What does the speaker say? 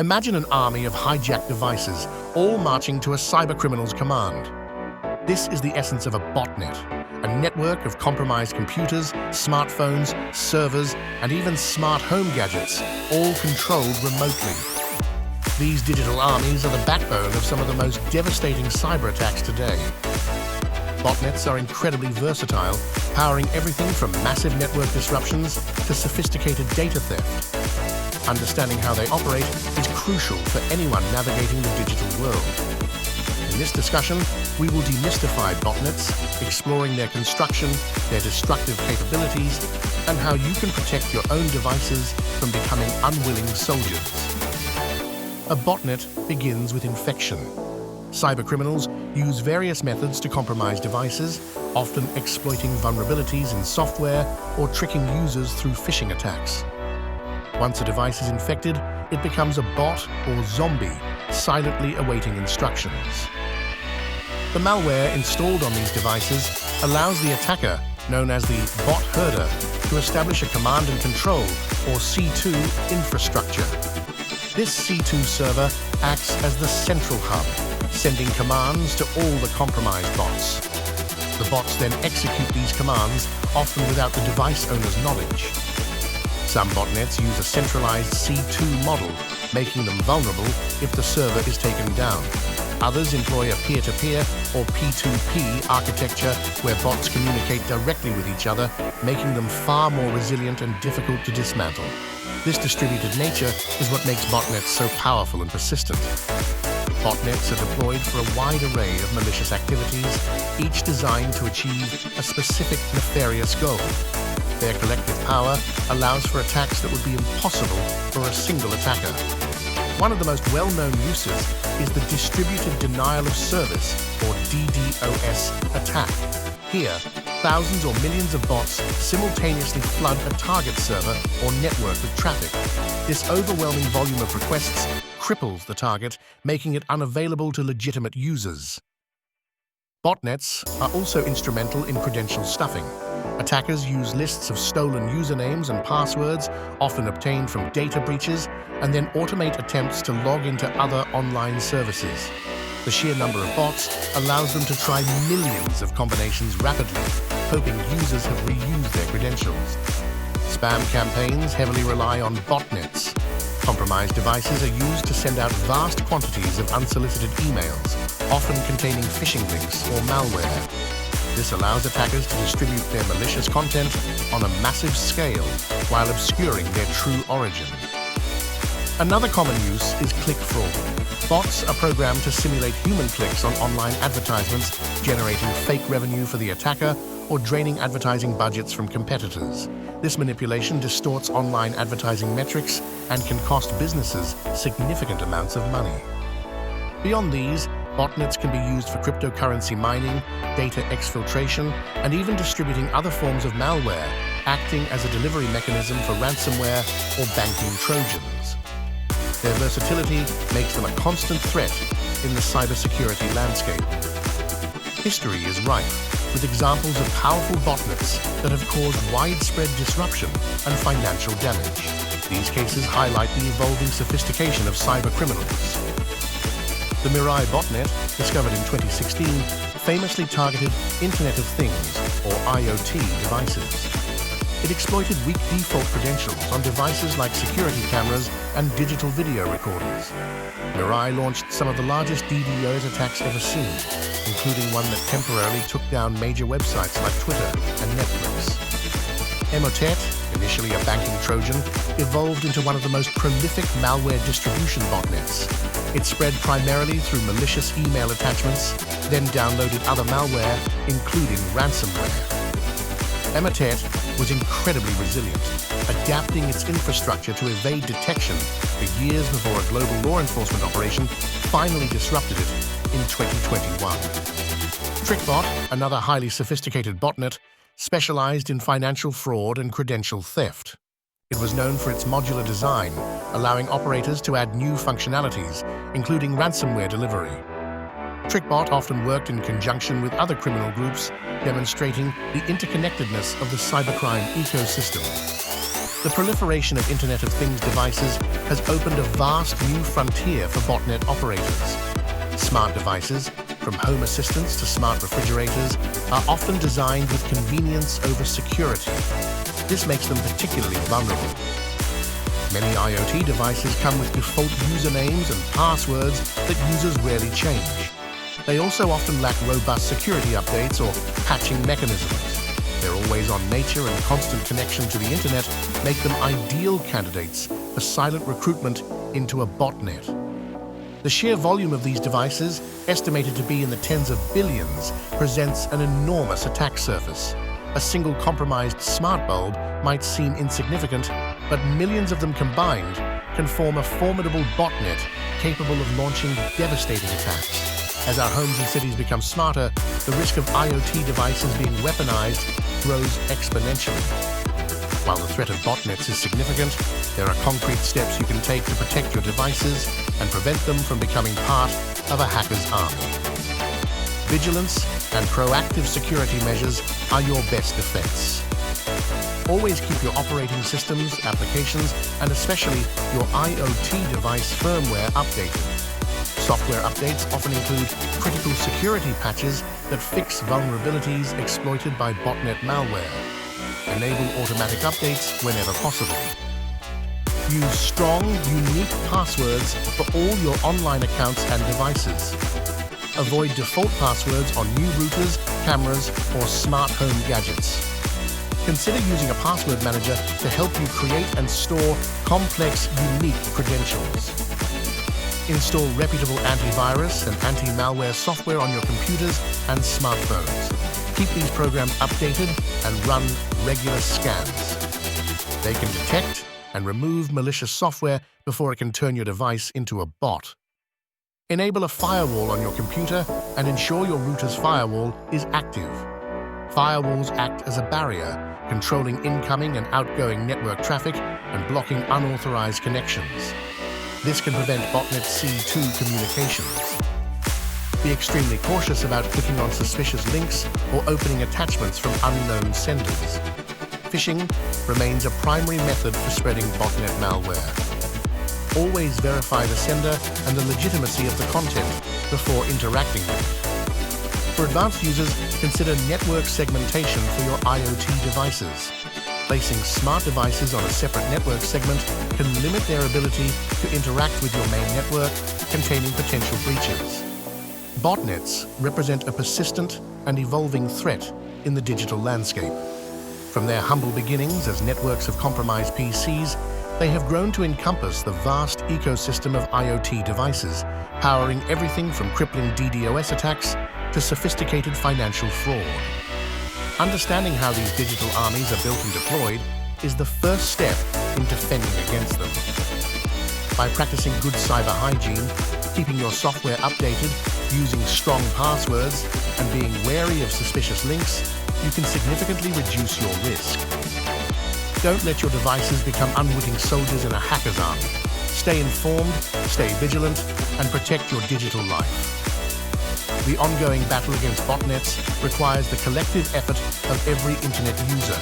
Imagine an army of hijacked devices, all marching to a cybercriminal's command. This is the essence of a botnet, a network of compromised computers, smartphones, servers, and even smart home gadgets, all controlled remotely. These digital armies are the backbone of some of the most devastating cyber attacks today. Botnets are incredibly versatile, powering everything from massive network disruptions to sophisticated data theft. Understanding how they operate is crucial for anyone navigating the digital world. In this discussion, we will demystify botnets, exploring their construction, their destructive capabilities, and how you can protect your own devices from becoming unwilling soldiers. A botnet begins with infection. Cybercriminals use various methods to compromise devices, often exploiting vulnerabilities in software or tricking users through phishing attacks. Once a device is infected, it becomes a bot or zombie, silently awaiting instructions. The malware installed on these devices allows the attacker, known as the bot herder, to establish a command and control, or C2, infrastructure. This C2 server acts as the central hub, sending commands to all the compromised bots. The bots then execute these commands, often without the device owner's knowledge. Some botnets use a centralized C2 model, making them vulnerable if the server is taken down. Others employ a peer-to-peer or P2P architecture where bots communicate directly with each other, making them far more resilient and difficult to dismantle. This distributed nature is what makes botnets so powerful and persistent. Botnets are deployed for a wide array of malicious activities, each designed to achieve a specific nefarious goal. Their collective power allows for attacks that would be impossible for a single attacker. One of the most well-known uses is the distributed denial of service, or DDoS, attack. Here, thousands or millions of bots simultaneously flood a target server or network with traffic. This overwhelming volume of requests cripples the target, making it unavailable to legitimate users. Botnets are also instrumental in credential stuffing. Attackers use lists of stolen usernames and passwords, often obtained from data breaches, and then automate attempts to log into other online services. The sheer number of bots allows them to try millions of combinations rapidly, hoping users have reused their credentials. Spam campaigns heavily rely on botnets. Compromised devices are used to send out vast quantities of unsolicited emails, often containing phishing links or malware. This allows attackers to distribute their malicious content on a massive scale while obscuring their true origin. Another common use is click fraud. Bots are programmed to simulate human clicks on online advertisements, generating fake revenue for the attacker or draining advertising budgets from competitors. This manipulation distorts online advertising metrics and can cost businesses significant amounts of money. Beyond these, botnets can be used for cryptocurrency mining, data exfiltration, and even distributing other forms of malware, acting as a delivery mechanism for ransomware or banking trojans. Their versatility makes them a constant threat in the cybersecurity landscape. History is rife with examples of powerful botnets that have caused widespread disruption and financial damage. These cases highlight the evolving sophistication of cybercriminals. The Mirai botnet, discovered in 2016, famously targeted Internet of Things, or IoT, devices. It exploited weak default credentials on devices like security cameras and digital video recorders. Mirai launched some of the largest DDoS attacks ever seen, including one that temporarily took down major websites like Twitter and Netflix. Botnet, initially a banking Trojan, evolved into one of the most prolific malware distribution botnets. It spread primarily through malicious email attachments, then downloaded other malware, including ransomware. Botnet was incredibly resilient, adapting its infrastructure to evade detection for years before a global law enforcement operation finally disrupted it in 2021. TrickBot, another highly sophisticated botnet, specialized in financial fraud and credential theft. It was known for its modular design, allowing operators to add new functionalities, including ransomware delivery. TrickBot often worked in conjunction with other criminal groups, demonstrating the interconnectedness of the cybercrime ecosystem. The proliferation of Internet of Things devices has opened a vast new frontier for botnet operators. Smart devices, from home assistants to smart refrigerators, are often designed with convenience over security. This makes them particularly vulnerable. Many IoT devices come with default usernames and passwords that users rarely change. They also often lack robust security updates or patching mechanisms. Their always-on nature and constant connection to the internet make them ideal candidates for silent recruitment into a botnet. The sheer volume of these devices, estimated to be in the tens of billions, presents an enormous attack surface. A single compromised smart bulb might seem insignificant, but millions of them combined can form a formidable botnet capable of launching devastating attacks. As our homes and cities become smarter, the risk of IoT devices being weaponized grows exponentially. While the threat of botnets is significant, there are concrete steps you can take to protect your devices and prevent them from becoming part of a hacker's army. Vigilance and proactive security measures are your best defense. Always keep your operating systems, applications, and especially your IoT device firmware updated. Software updates often include critical security patches that fix vulnerabilities exploited by botnet malware. Enable automatic updates whenever possible. Use strong, unique passwords for all your online accounts and devices. Avoid default passwords on new routers, cameras, or smart home gadgets. Consider using a password manager to help you create and store complex, unique credentials. Install reputable antivirus and anti-malware software on your computers and smartphones. Keep these programs updated and run regular scans. They can detect and remove malicious software before it can turn your device into a bot. Enable a firewall on your computer and ensure your router's firewall is active. Firewalls act as a barrier, controlling incoming and outgoing network traffic and blocking unauthorized connections. This can prevent botnet C2 communications. Be extremely cautious about clicking on suspicious links or opening attachments from unknown senders. Phishing remains a primary method for spreading botnet malware. Always verify the sender and the legitimacy of the content before interacting with it. For advanced users, consider network segmentation for your IoT devices. Placing smart devices on a separate network segment can limit their ability to interact with your main network, containing potential breaches. Botnets represent a persistent and evolving threat in the digital landscape. From their humble beginnings as networks of compromised PCs, they have grown to encompass the vast ecosystem of IoT devices, powering everything from crippling DDoS attacks to sophisticated financial fraud. Understanding how these digital armies are built and deployed is the first step in defending against them. By practicing good cyber hygiene, keeping your software updated, using strong passwords, and being wary of suspicious links, you can significantly reduce your risk. Don't let your devices become unwitting soldiers in a hacker's army. Stay informed, stay vigilant, and protect your digital life. The ongoing battle against botnets requires the collective effort of every internet user.